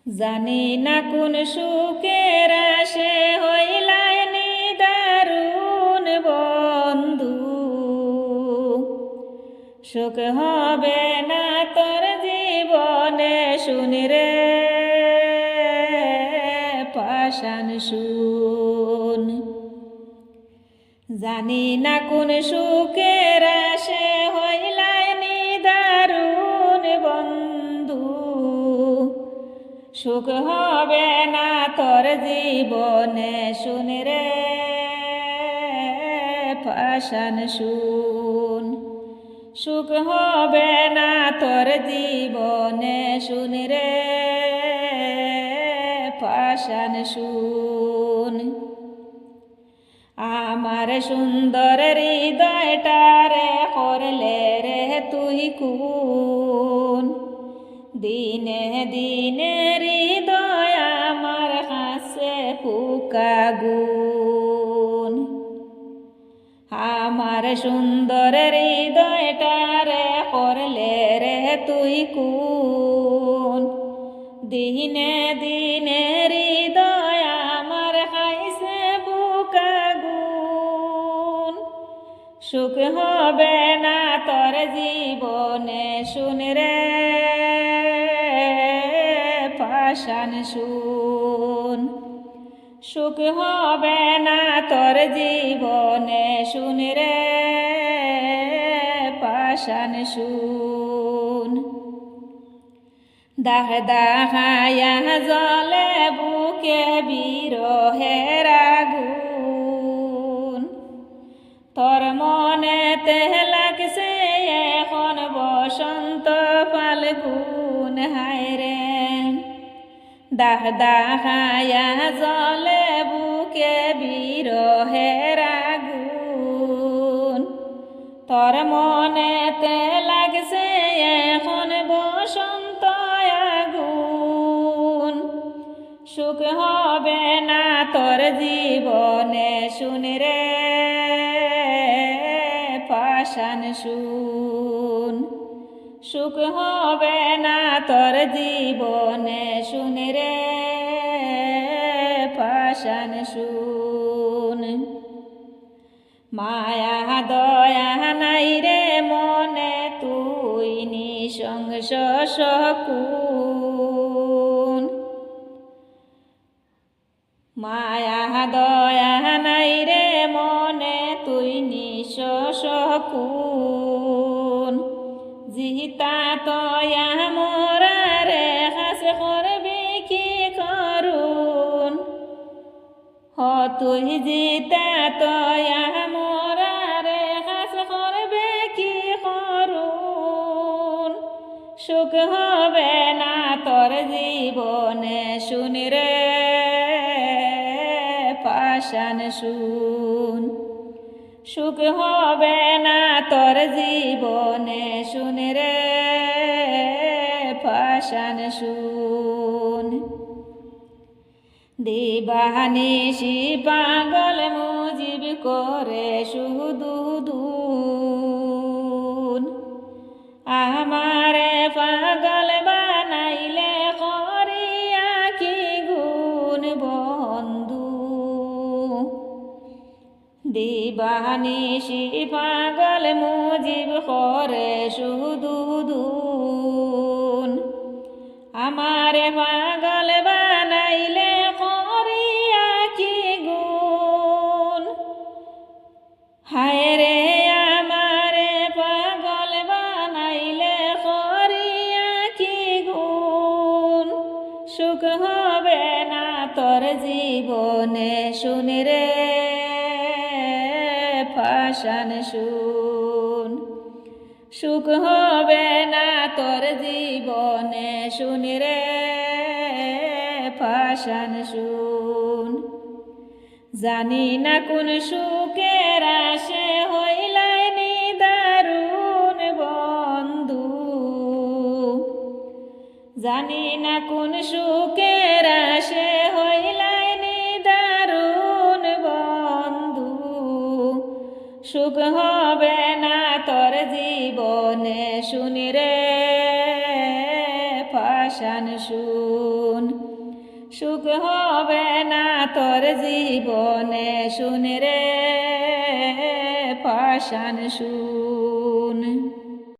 জানি না কোন সুখের আসে হইলাই নিদারুণ বন্ধু, সুখ হবে না তোর জীবনে শুনি রে পাষাণ শুন। জানি না কোন সুখের আসে হইলাই নিদারুণ বন্ধু, সুখ হবে না তোর জীবনে শুনি রে পাষাণ শুন। সুখ হবে না তোর জীবনে শুনি রে পাষাণ শুন। আমার সুন্দর হৃদয়টারে করলে রে তুই খুন, দিনে দিনে হৃদয় আমার হাসে ফুকাগুন। আমার সুন্দর হৃদয়টারে করলে রে তুই খুন, দিনে দিনে হৃদয় আমার হাসে ফুকাগুন। সুখ হবে না তোর জীবনে শুনি রে পাষাণ শুন। সুখ হবে না তোর জীবনে শুনি রে পাষাণ শুন। দাহ দাহায়া জলে বুকে বিরহের আগুন, তোর মনেতে লাগছে এখন বসন্ত ফাল্গুন। হায় রে দাহ দাহায়া জলে বুকে বিরহের আগুন, তোর মনেতে লাগছে এখন বসন্ত আগুন। সুখ হবে না তোর জীবনে শুনি রে পাষাণ শুন। সুখ হবে না তোর জীবনে শুনি রে পাষাণ শুন। মায়া দয়া নাই রে মনে তুই নিঃশংস শকুন, মায়া দয়া নাই রে মনে তুই নিঃশংস শকুন। জিতা তয়া মোরা রে হাস করবি কি করুন, হ তুই জিতা তয়া মোরা রে হাস করবে কি করুন। সুখ হবে না তোর জীবনে শুনি রে পাষাণ শুন। সুখ হবে না তোর জীবনে শুনি রে পাষাণ শুন। দিবানিশি পাগল মুজিব করে শুধু দুন, আমারে পাগল বানাইলে করিয়া কি গুণ বন্ধু। দিবানিশি পাগল মুজিব করে শুধু দুন, আমারে পাগল বানাইলে করিয়া কি গুণ। হায় রে আমারে পাগল বানাইলে করিয়া কি গুণ। সুখ হবে না তোর জীবনে শুনি রে পাষাণ শুন। সুখ হবে না তোর জীবনে শুনি রে পাষাণ শুন। জানি না কোন সুখের আসে হইলাই নিদারুণ বন্ধু, জানি না কোন সুখের আসে হইলাই নিদারুণ বন্ধু। সুখ হবে না তোর জীবনে শুনি রে পাষাণ পাষাণ শুন। সুখ হবে না তোর জীবনে শুন রে পাষাণ শুন।